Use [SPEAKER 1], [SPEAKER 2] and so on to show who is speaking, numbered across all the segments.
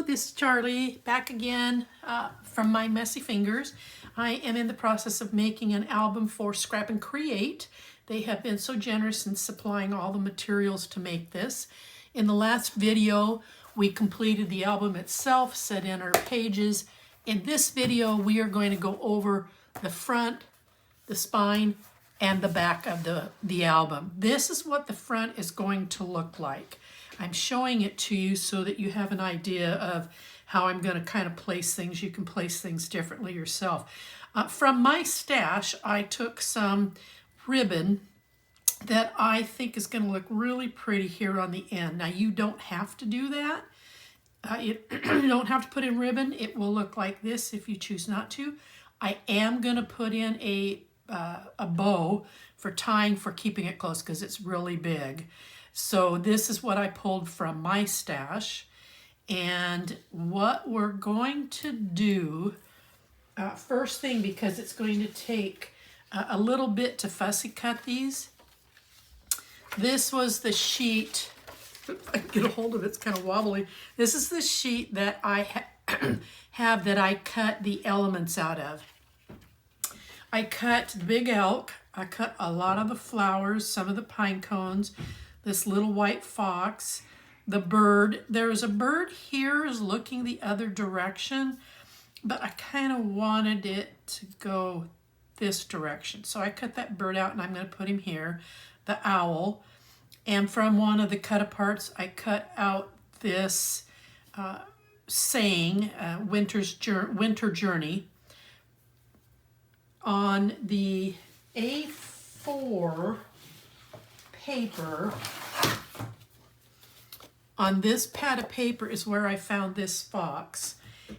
[SPEAKER 1] this is Charlie back again from my messy fingers. I am in the process of making an album for Scrap and Create. They have been so generous in supplying all the materials to make this. In the last video, we completed the album itself, set in our pages. In this video, we are going to go over the front, the spine, and the back of the album. This is what the front is going to look like. I'm showing it to you so that you have an idea of how I'm going to kind of place things. You can place things differently yourself. From my stash, I took some ribbon that I think is going to look really pretty here on the end. Now, you don't have to do that. You don't have to put in ribbon. It will look like this if you choose not to. I am going to put in a bow for tying, for keeping it close because it's really big. So this is what I pulled from my stash. And what we're going to do, first thing, because it's going to take a little bit to fussy cut these. This was the sheet, if I can get a hold of it, it's kind of wobbly. This is the sheet that I have that I cut the elements out of. I cut the big elk, I cut a lot of the flowers, some of the pine cones, this little white fox, the bird. There's a bird here is looking the other direction, but I kind of wanted it to go this direction. So I cut that bird out and I'm going to put him here. The owl. And from one of the cut aparts, I cut out this saying, Winter Journey. On the A4 paper, on this pad of paper is where I found this fox,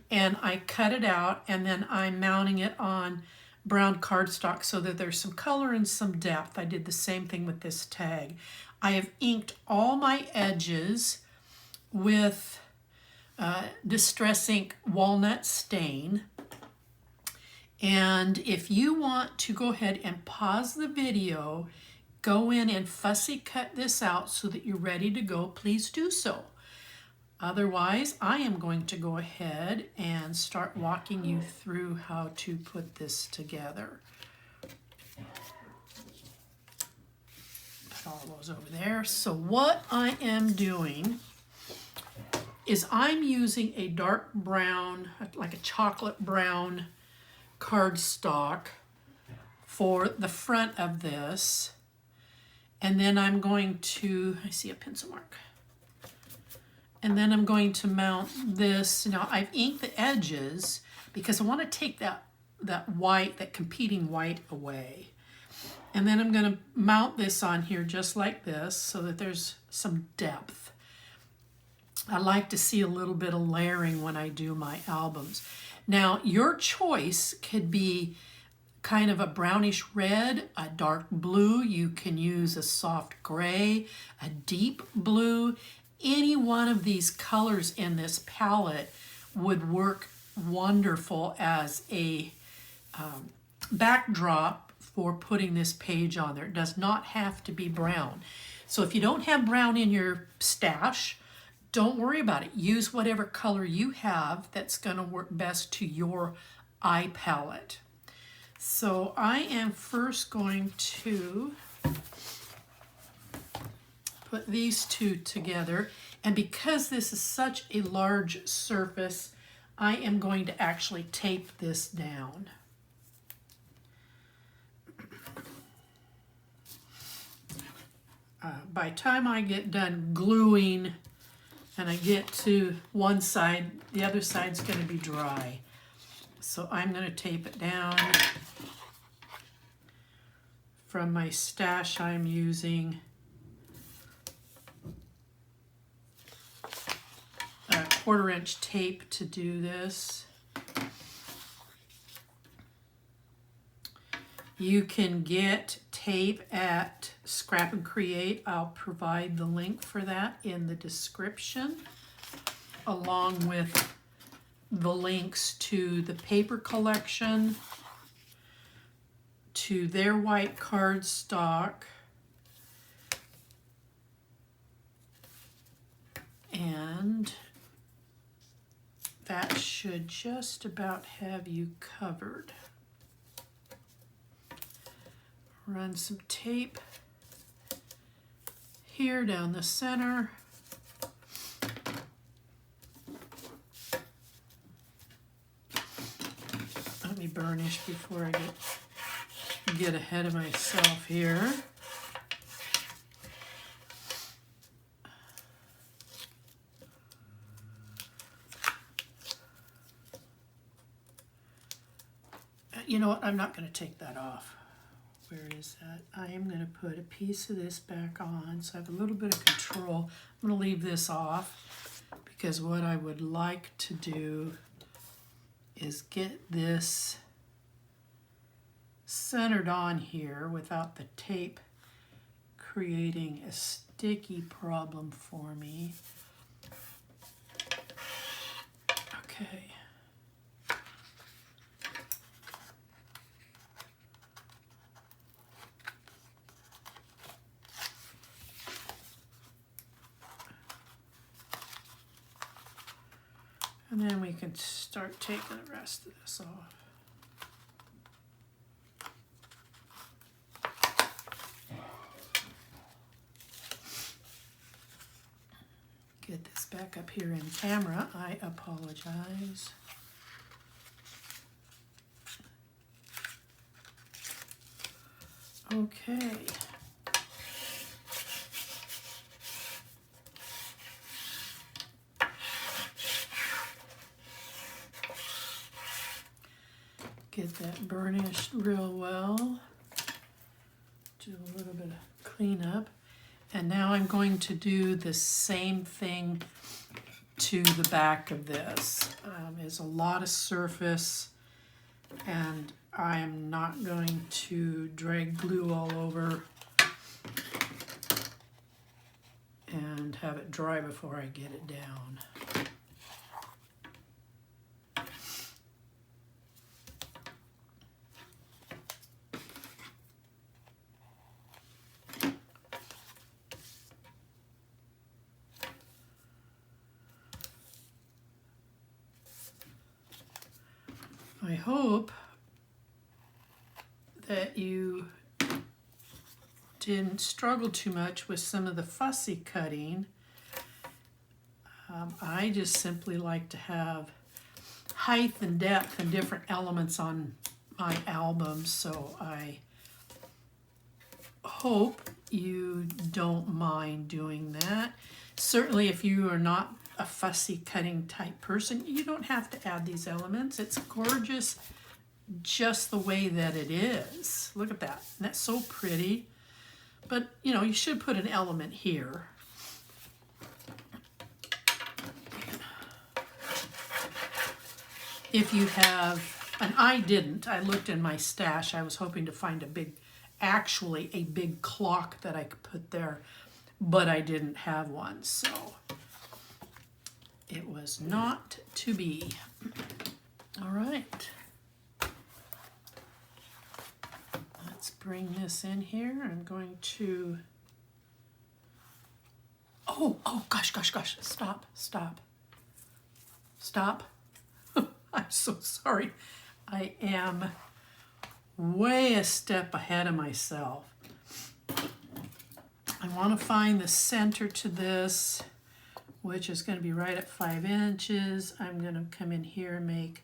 [SPEAKER 1] and I cut it out, and then I'm mounting it on brown cardstock so that there's some color and some depth. I did the same thing with this tag. I have inked all my edges with Distress Ink Walnut Stain. And if you want to go ahead and pause the video, go in and fussy cut this out so that you're ready to go, please do so. Otherwise, I am going to go ahead and start walking you through how to put this together. Put all those over there. So what I am doing is I'm using a dark brown, like a chocolate brown cardstock for the front of this. And then I'm going to, I see a pencil mark. And then I'm going to mount this. Now I've inked the edges because I want to take that white, that competing white away. And then I'm going to mount this on here just like this so that there's some depth. I like to see a little bit of layering when I do my albums. Now your choice could be kind of a brownish red, a dark blue. You can use a soft gray, a deep blue. Any one of these colors in this palette would work wonderful as a backdrop for putting this page on there. It does not have to be brown. So if you don't have brown in your stash, don't worry about it. Use whatever color you have that's going to work best to your eye palette. So I am first going to put these two together, and because this is such a large surface, I am going to actually tape this down. By the time I get done gluing and I get to one side, the other side's going to be dry. So I'm going to tape it down. From my stash, I'm using a 1/4 inch tape to do this. You can get tape at Scrap and Create. I'll provide the link for that in the description, along with the links to the paper collection, to their white cardstock, and that should just about have you covered. Run some tape here down the center. Let me burnish before I get ahead of myself here. You know what? I'm not going to take that off. Where is that? I am going to put a piece of this back on so I have a little bit of control. I'm going to leave this off because what I would like to do is get this centered on here without the tape creating a sticky problem for me. Okay. And then we can start taking the rest of this off. Get this back up here in camera. I apologize. Okay. Get that burnished real well. Do a little bit of cleanup. And now I'm going to do the same thing to the back of this. There's a lot of surface, and I am not going to drag glue all over and have it dry before I get it down. I hope that you didn't struggle too much with some of the fussy cutting. I just simply like to have height and depth and different elements on my albums, so I hope you don't mind doing that. Certainly if you are not a fussy cutting type person, you don't have to add these elements. It's gorgeous just the way that it is. Look at that. Isn't that so pretty? But, you know, you should put an element here. If you have, and I didn't, I looked in my stash. I was hoping to find actually a big clock that I could put there, but I didn't have one, so it was not to be. All right. Let's bring this in here. I'm going to, oh, gosh, stop. I'm so sorry. I am way a step ahead of myself. I want to find the center to this, which is going to be right at 5 inches. I'm going to come in here and make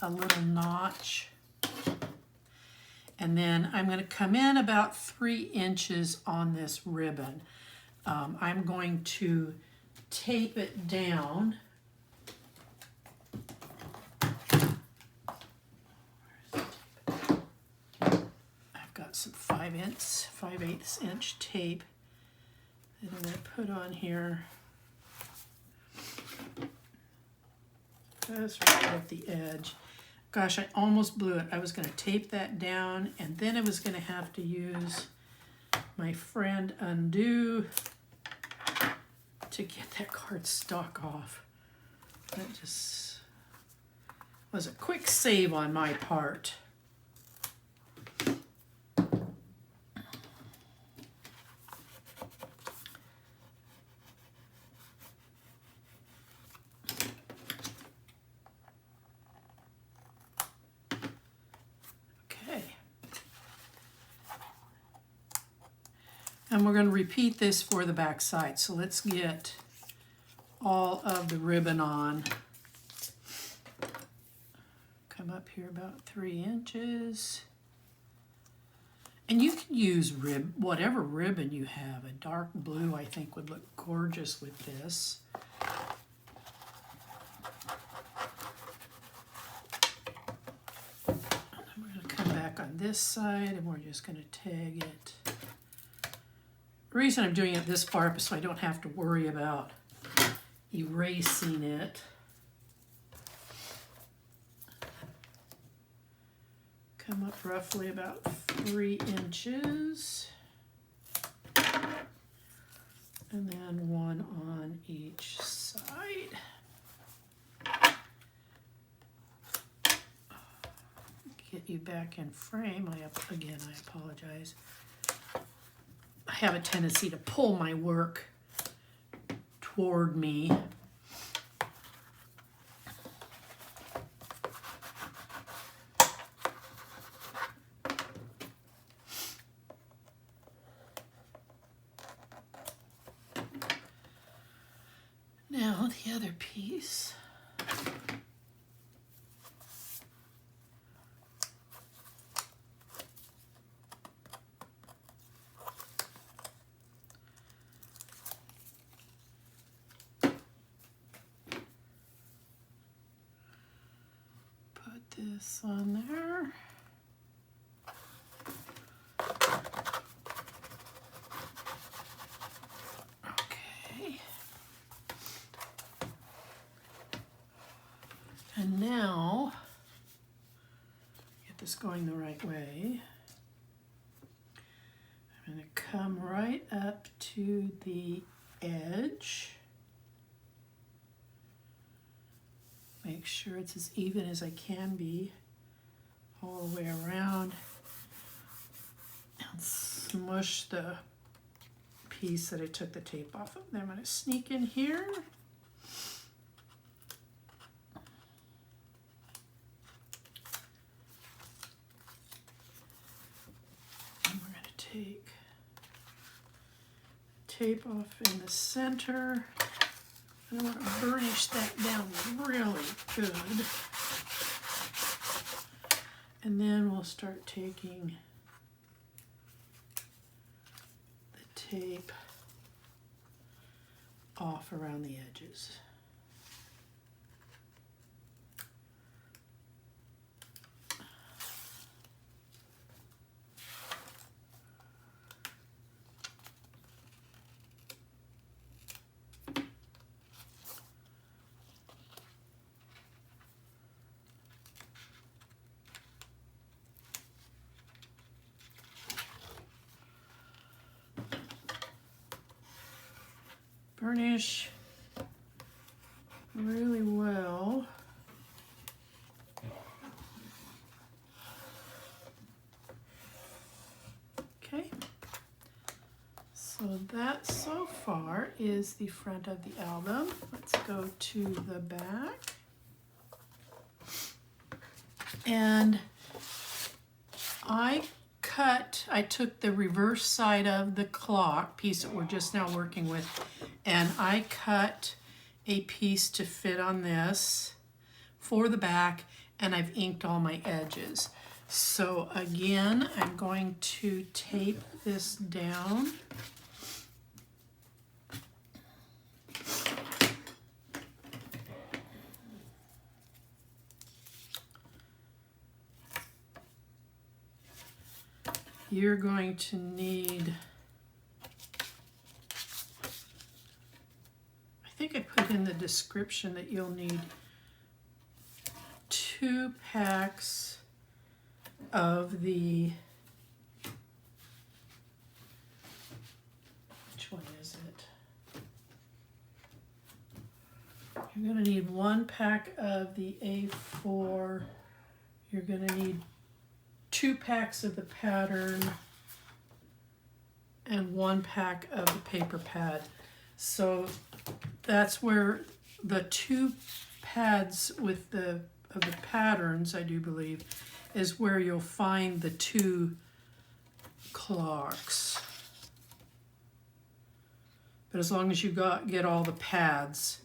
[SPEAKER 1] a little notch. And then I'm going to come in about 3 inches on this ribbon. I'm going to tape it down. I've got some 5/8 inch tape that I'm going to put on here. Just right at the edge. Gosh, I almost blew it. I was going to tape that down, and then I was going to have to use my friend Undo to get that cardstock off. That just was a quick save on my part. And we're going to repeat this for the back side. So let's get all of the ribbon on. Come up here about 3 inches. And you can use whatever ribbon you have. A dark blue, I think, would look gorgeous with this. And then we're going to come back on this side, and we're just going to tag it. The reason I'm doing it this far up is so I don't have to worry about erasing it. Come up roughly about 3 inches. And then 1 on each side. Get you back in frame. Again, I apologize. I have a tendency to pull my work toward me. Now the other piece. Put this on there. And now, get this going the right way. I'm going to come right up to the edge. Make sure it's as even as I can be all the way around. And smush the piece that I took the tape off of. Then I'm going to sneak in here. Take tape off in the center. I want to burnish that down really good. And then we'll start taking the tape off around the edges. Burnish really well. Okay, so that so far is the front of the album. Let's go to the back. And I took the reverse side of the clock piece that we're just now working with, and I cut a piece to fit on this for the back, and I've inked all my edges. So again, I'm going to tape this down. You're going to need, I think I put in the description that you'll need 2 packs of the, which one is it? You're going to need 1 pack of the A4. You're going to need 2 packs of the pattern and 1 pack of the paper pad. So that's where the 2 pads with the patterns, I do believe, is where you'll find the 2 clocks. but as long as you get all the pads,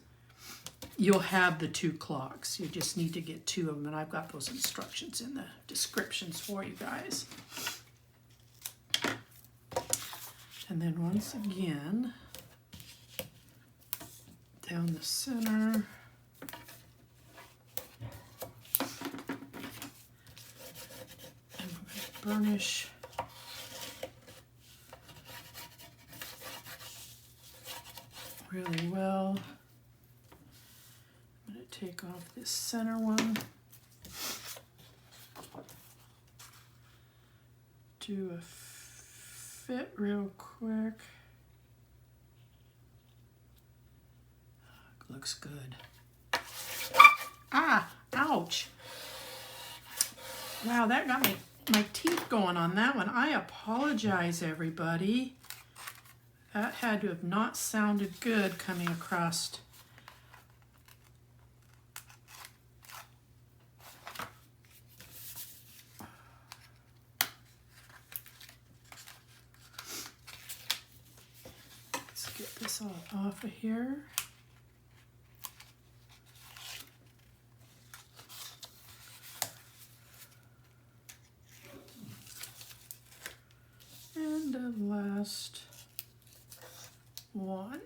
[SPEAKER 1] you'll have the 2 clocks. You just need to get 2 of them, and I've got those instructions in the descriptions for you guys. And then once again, down the center. And we're going to burnish. Really well. I'm going to take off this center one. Do a fit real quick. Looks good. Ah, ouch. Wow, that got my teeth going on that one. I apologize, everybody. That had to have not sounded good coming across. Let's get this all off of here. And the last one.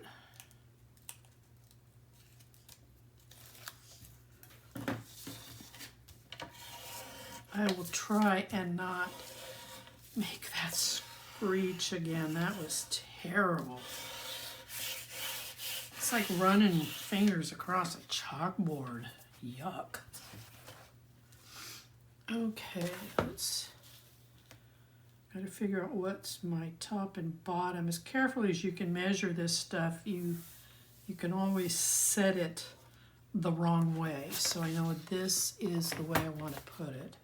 [SPEAKER 1] I will try and not make that screech again. That was terrible. It's like running fingers across a chalkboard. Yuck. Okay, let's got to figure out what's my top and bottom. As carefully as you can measure this stuff, you can always set it the wrong way. So I know this is the way I want to put it.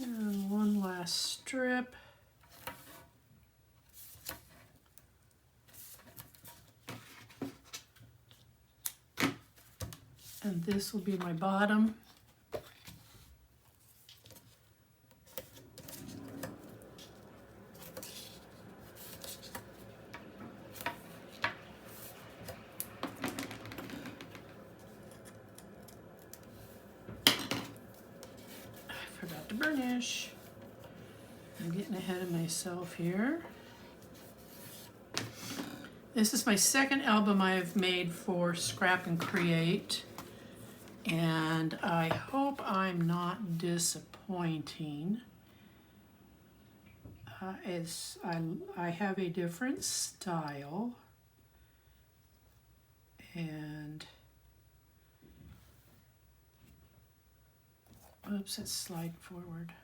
[SPEAKER 1] And one last strip. And this will be my bottom. Forgot to burnish. I'm getting ahead of myself here. This is my second album I've made for Scrap and Create, and I hope I'm not disappointing. I have a different style, and oops, let's slide forward.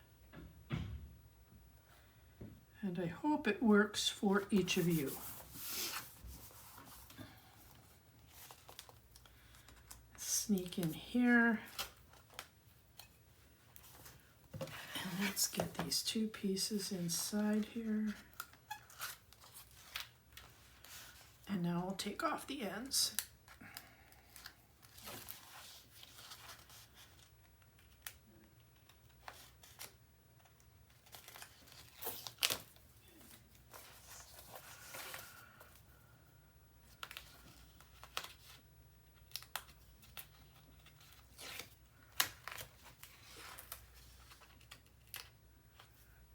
[SPEAKER 1] And I hope it works for each of you. Sneak in here. And let's get these 2 pieces inside here. And now I'll take off the ends.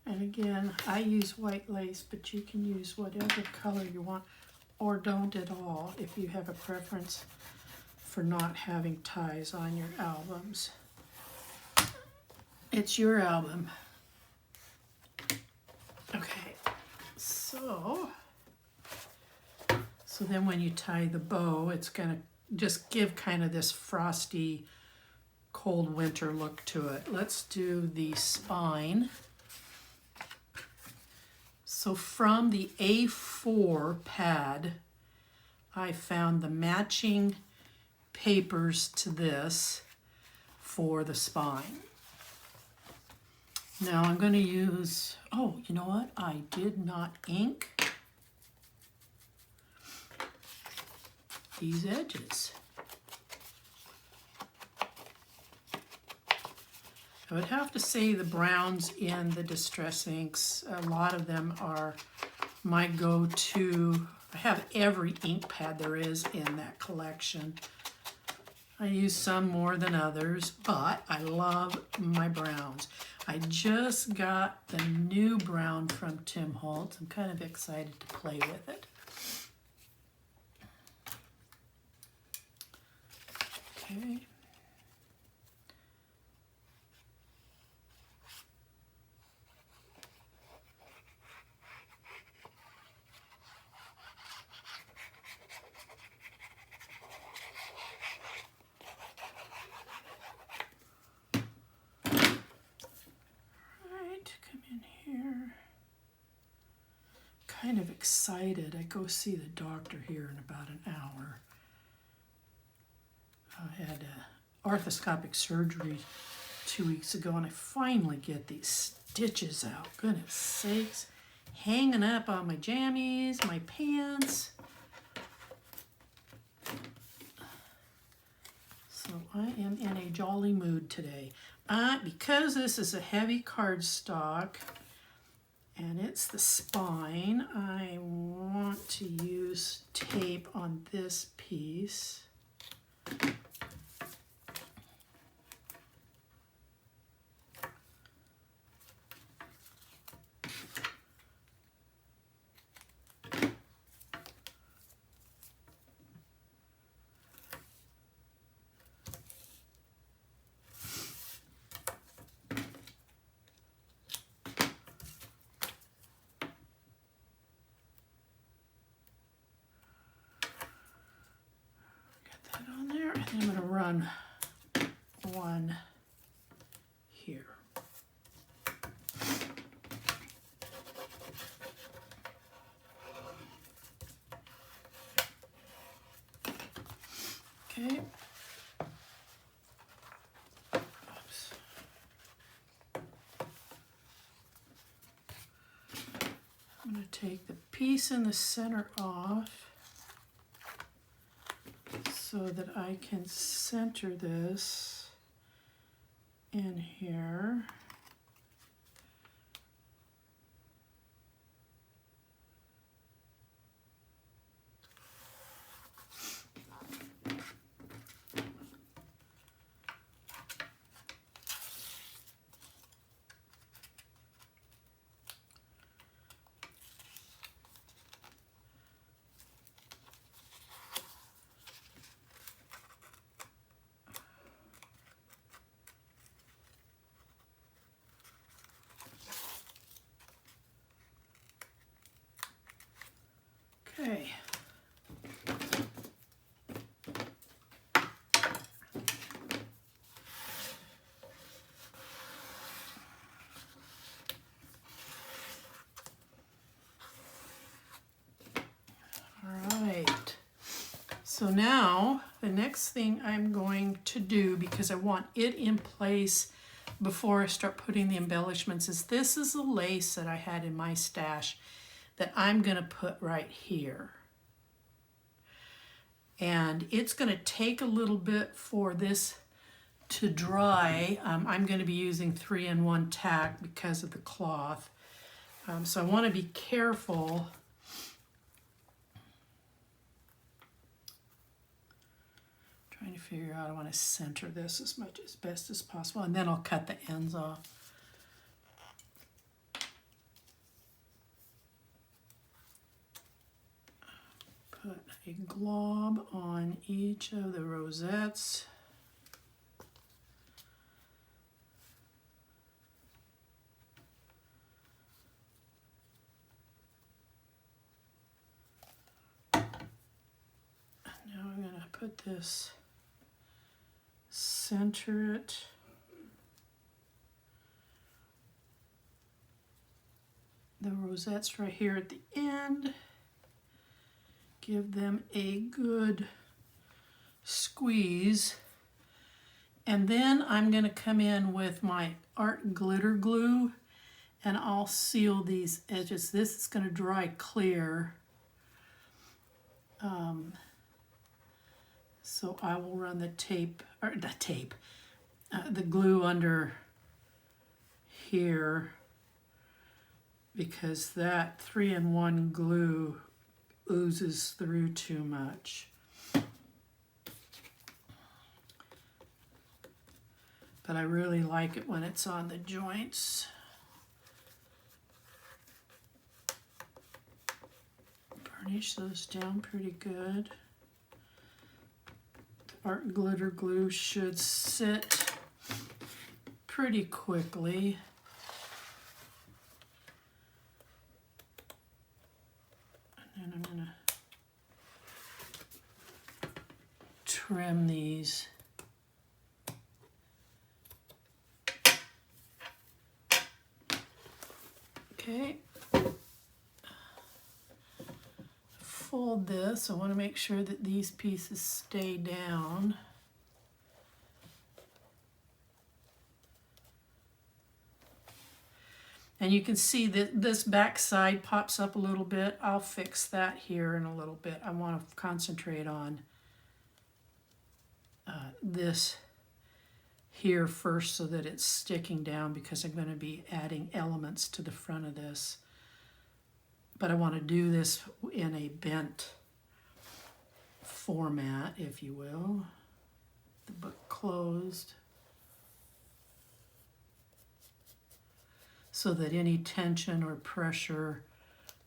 [SPEAKER 1] And again, I use white lace, but you can use whatever color you want, or don't at all if you have a preference for not having ties on your albums. It's your album. Okay, so then when you tie the bow, it's gonna just give kind of this frosty, cold winter look to it. Let's do the spine. So from the A4 pad, I found the matching papers to this for the spine. Now I'm going to use, oh, you know what? I did not ink these edges. I would have to say the browns in the Distress inks, a lot of them are my go-to. I have every ink pad there is in that collection. I use some more than others, but I love my browns. I just got the new brown from Tim Holtz. I'm kind of excited to play with it. Okay. Kind of excited. I go see the doctor here in about an hour. I had arthroscopic surgery 2 weeks ago, and I finally get these stitches out. Goodness sakes. Hanging up on my jammies, my pants. So I am in a jolly mood today. Because this is a heavy cardstock, and it's the spine, I want to use tape on this piece. I'm going to run one here. Okay. Oops. I'm going to take the piece in the center off, so that I can center this in here. Okay. All right. So now the next thing I'm going to do, because I want it in place before I start putting the embellishments, is this is a lace that I had in my stash that I'm going to put right here. And it's going to take a little bit for this to dry. I'm going to be using 3-in-1 tack because of the cloth. So I want to be careful. Trying to figure out, I want to center this as best as possible, and then I'll cut the ends off. Put a glob on each of the rosettes. Now I'm going to put this, center it. the rosettes right here at the end. Give them a good squeeze. And then I'm going to come in with my art glitter glue and I'll seal these edges. This is going to dry clear. So I will run the the glue under here, because that 3-in-1 glue oozes through too much. But I really like it when it's on the joints. Burnish those down pretty good. The art glitter glue should sit pretty quickly. And then I'm going to trim these. Okay. Fold this. I want to make sure that these pieces stay down. And you can see that this back side pops up a little bit. I'll fix that here in a little bit. I want to concentrate on this here first so that it's sticking down, because I'm going to be adding elements to the front of this. But I want to do this in a bent format, if you will. The book closed, so that any tension or pressure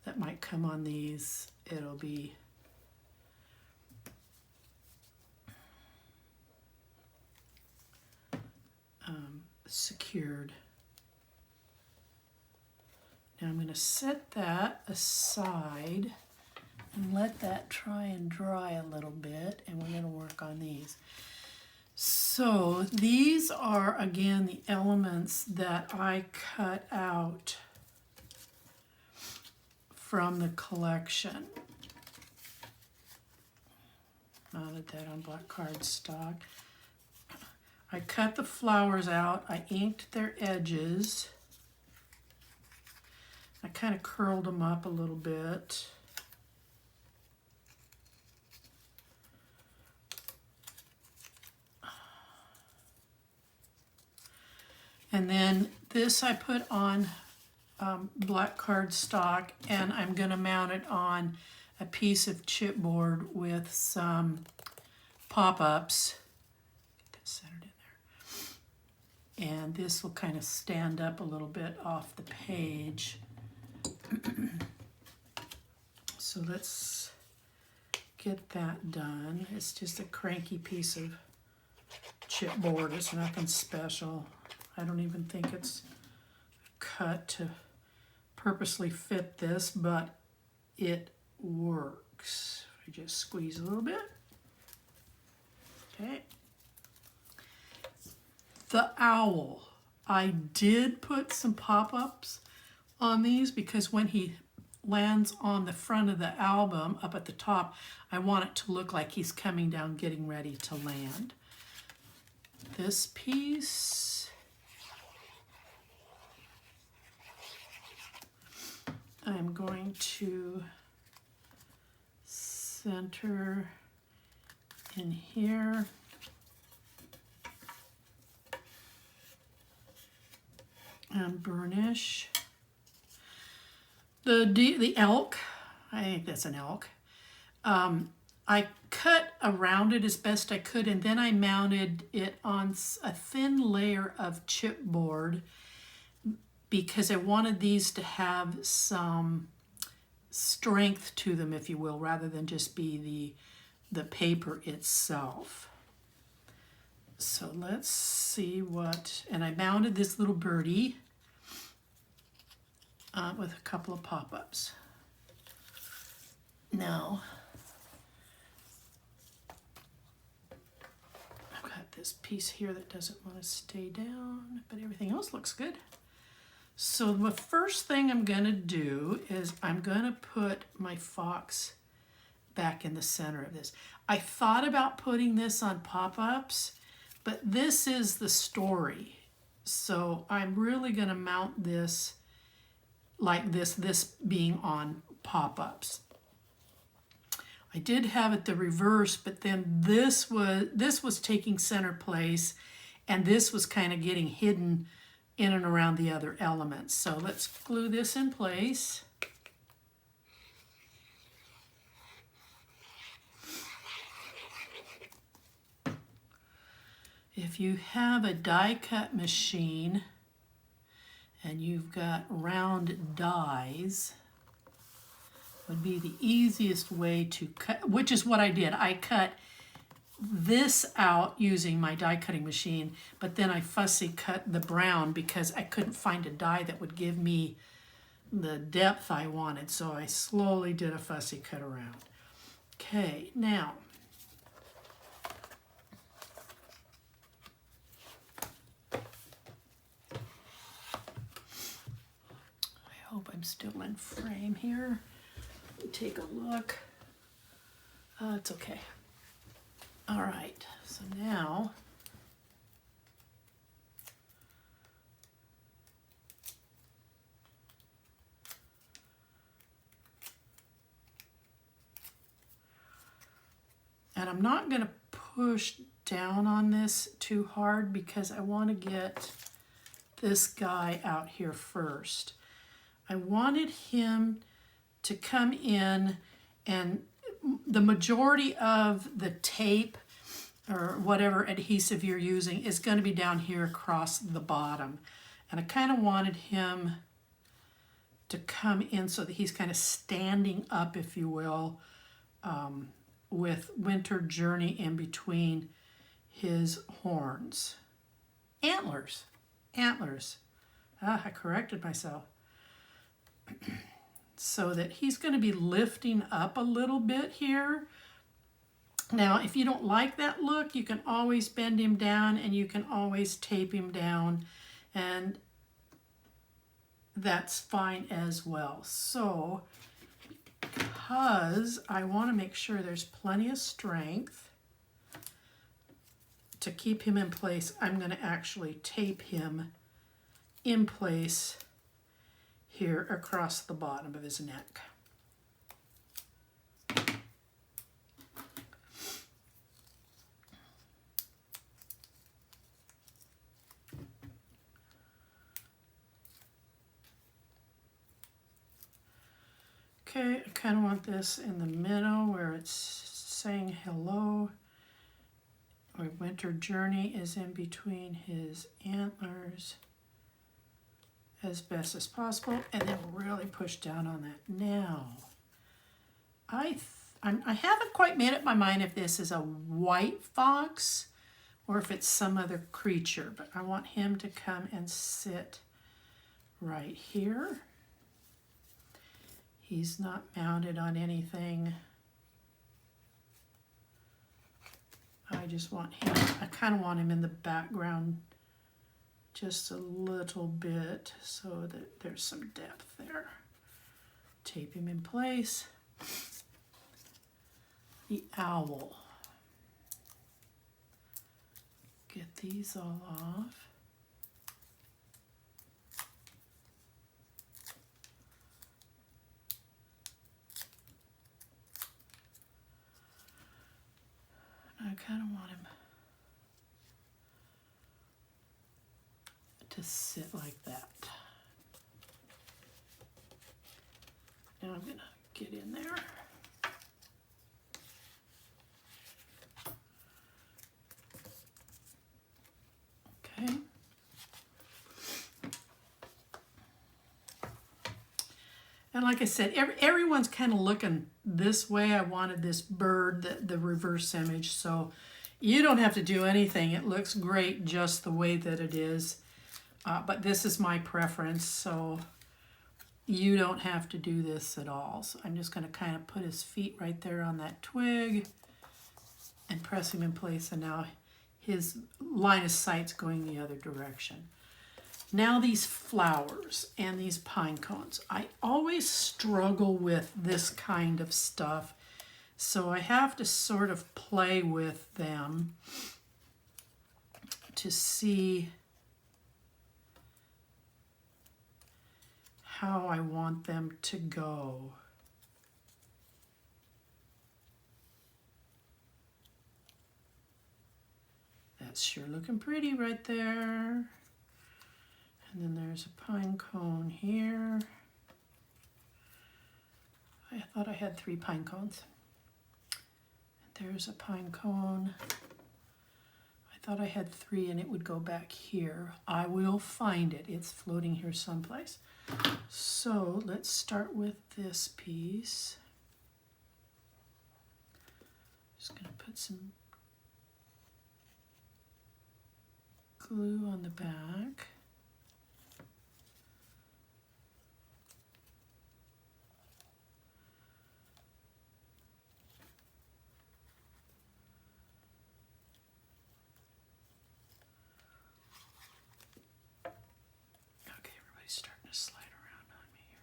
[SPEAKER 1] that might come on these, it'll be secured. Now I'm going to set that aside and let that try and dry a little bit, and we're going to work on these. So these are, again, the elements that I cut out from the collection. Mounted that on black cardstock. I cut the flowers out. I inked their edges. I kind of curled them up a little bit. And then this I put on black cardstock, and I'm going to mount it on a piece of chipboard with some pop-ups. Get that centered in there. And this will kind of stand up a little bit off the page. So let's get that done. It's just a cranky piece of chipboard. It's nothing special. I don't even think it's cut to purposely fit this, but it works. I just squeeze a little bit. Okay. The owl. I did put some pop-ups on these because when he lands on the front of the album up at the top, I want it to look like he's coming down, getting ready to land. This piece, I'm going to center in here. And burnish. The elk, I think that's an elk. I cut around it as best I could, and then I mounted it on a thin layer of chipboard because I wanted these to have some strength to them, if you will, rather than just be the paper itself. So let's see what, and I mounted this little birdie with a couple of pop-ups. Now, I've got this piece here that doesn't want to stay down, but everything else looks good. So the first thing I'm going to do is I'm going to put my fox back in the center of this. I thought about putting this on pop-ups, but this is the story. So I'm really going to mount this like this being on pop-ups. I did have it the reverse, but then this was taking center place, and this was kind of getting hidden in and around the other elements. So let's glue this in place. If you have a die cut machine and you've got round dies, would be the easiest way to cut, which is what I did. I cut this out using my die cutting machine, but then I fussy cut the brown because I couldn't find a die that would give me the depth I wanted, so I slowly did a fussy cut around. Okay, now I hope I'm still in frame here. Let me take a look. It's okay. All right, so now and I'm not going to push down on this too hard because I want to get this guy out here first. I wanted him to come in, and the majority of the tape or whatever adhesive you're using is going to be down here across the bottom. And I kind of wanted him to come in so that he's kind of standing up, if you will, with Winter Journey in between his horns. Antlers. Antlers. I corrected myself. So that he's going to be lifting up a little bit here. Now, if you don't like that look, you can always bend him down and you can always tape him down, and that's fine as well. So, because I want to make sure there's plenty of strength to keep him in place, I'm going to actually tape him in place here across the bottom of his neck. Okay, I kind of want this in the middle where it's saying hello. Our Winter Journey is in between his antlers as best as possible, and then really push down on that. Now, I haven't quite made up my mind if this is a white fox or if it's some other creature, but I want him to come and sit right here. He's not mounted on anything. I just want him, I kind of want him in the background just a little bit so that there's some depth there. Tape him in place. The owl. Get these all off. I kind of want him to sit like that. Now I'm going to get in there. Okay. And like I said, everyone's kind of looking this way. I wanted this bird, the reverse image, so you don't have to do anything. It looks great just the way that it is. But this is my preference, so you don't have to do this at all. So I'm just going to kind of put his feet right there on that twig and press him in place, and now his line of sight's going the other direction. Now these flowers and these pine cones. I always struggle with this kind of stuff, so I have to sort of play with them to see how I want them to go. That's sure looking pretty right there. And then there's a pine cone here. I thought I had 3 pine cones. And there's a pine cone. I thought I had 3 and it would go back here. I will find it. It's floating here someplace. So let's start with this piece. Just going to put some glue on the back. Okay, everybody's starting to slide around on me here.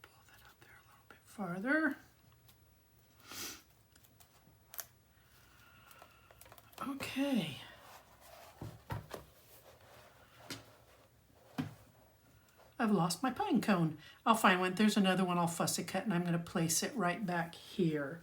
[SPEAKER 1] Pull that up there a little bit farther. Okay. I've lost my pine cone. I'll find one. There's another one I'll fussy cut, and I'm going to place it right back here.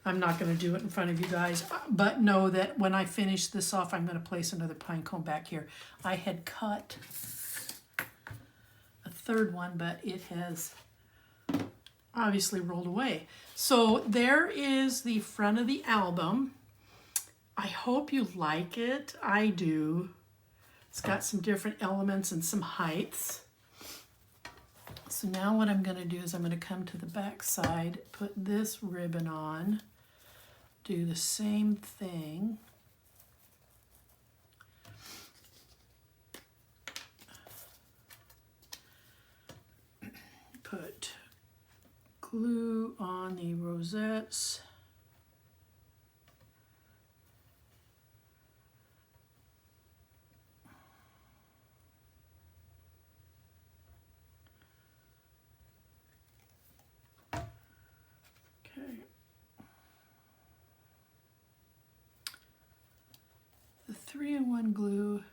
[SPEAKER 1] I'm not going to do it in front of you guys, but know that when I finish this off, I'm going to place another pine cone back here. I had cut a 3rd one, but it has obviously rolled away. So there is the front of the album. I hope you like it. I do. It's got some different elements and some heights. So now what I'm going to do is I'm going to come to the back side, put this ribbon on, do the same thing. Put glue on the rosettes. Okay. The 3-in-1 glue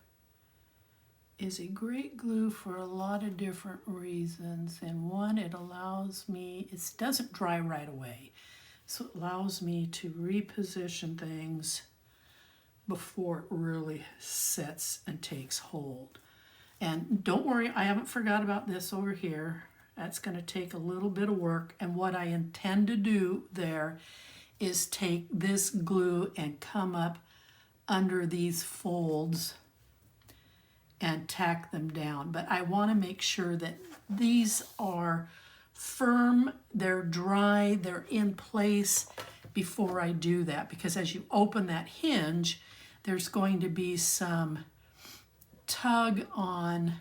[SPEAKER 1] is a great glue for a lot of different reasons. And one, it allows me, it doesn't dry right away. So it allows me to reposition things before it really sets and takes hold. And don't worry, I haven't forgot about this over here. That's going to take a little bit of work. And what I intend to do there is take this glue and come up under these folds and tack them down. But I want to make sure that these are firm, they're dry, they're in place before I do that. Because as you open that hinge, there's going to be some tug on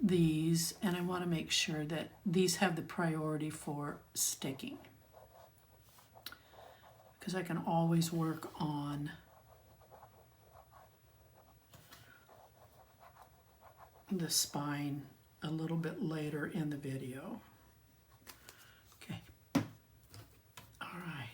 [SPEAKER 1] these, and I want to make sure that these have the priority for sticking. Because I can always work on the spine a little bit later in the video. Okay. All right.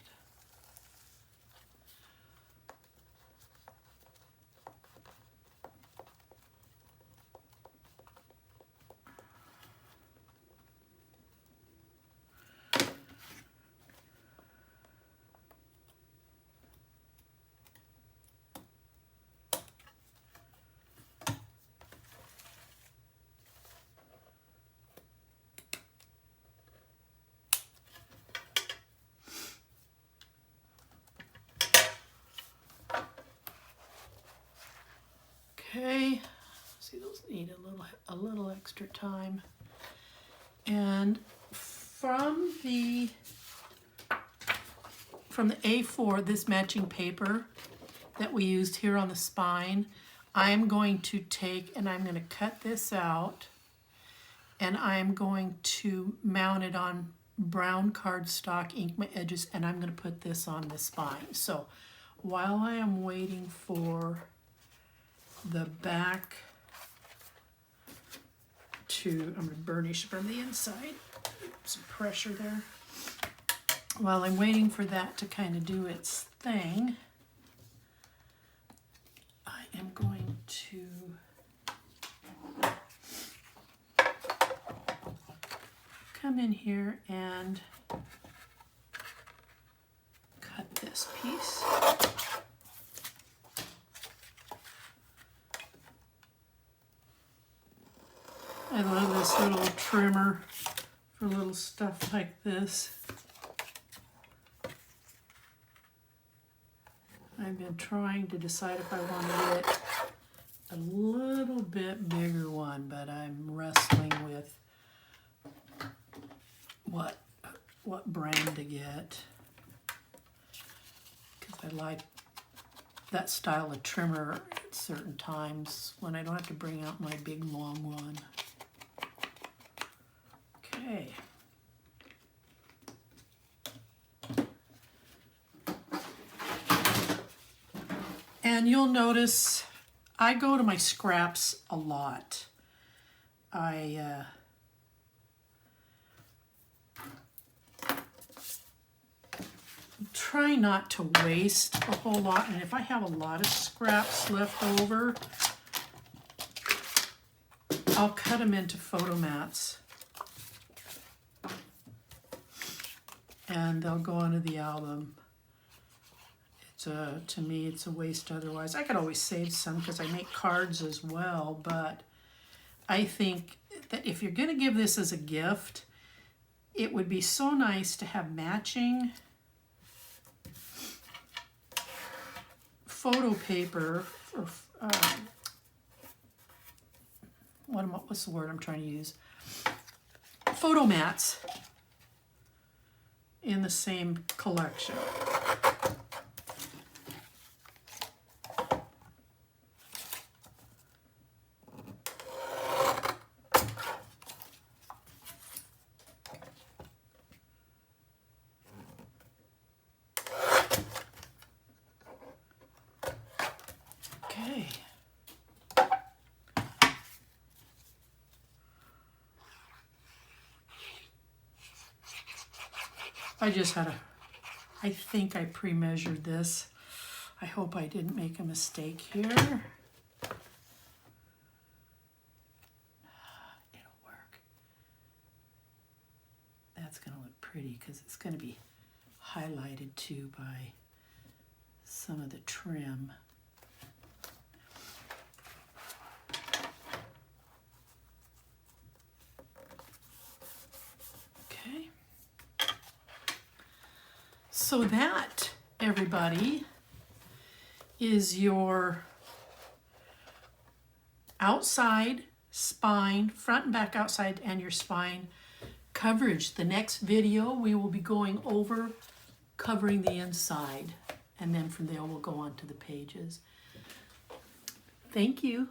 [SPEAKER 1] Okay, see, those need a little extra time. And from the A4, this matching paper that we used here on the spine, I am going to take and I'm going to cut this out, and I'm going to mount it on brown cardstock, ink my edges, and I'm going to put this on the spine. So while I am waiting for the back I'm going to burnish from the inside, some pressure there. While I'm waiting for that to kind of do its thing, I am going to come in here and cut this piece. I love this little trimmer for little stuff like this. I've been trying to decide if I want to get a little bit bigger one, but I'm wrestling with what brand to get, because I like that style of trimmer at certain times when I don't have to bring out my big long one. Okay. And you'll notice I go to my scraps a lot. I try not to waste a whole lot, and if I have a lot of scraps left over, I'll cut them into photo mats. And they'll go onto the album. To me, it's a waste otherwise. I could always save some because I make cards as well, but I think that if you're going to give this as a gift, it would be so nice to have matching photo paper, or what's the word I'm trying to use? Photo mats in the same collection. Okay. I think I pre-measured this. I hope I didn't make a mistake here. It'll work. That's going to look pretty because it's going to be highlighted too by some of the trim. Okay. So that, everybody, is your outside spine, front and back outside, and your spine coverage. The next video we will be going over covering the inside, and then from there we'll go on to the pages. Thank you.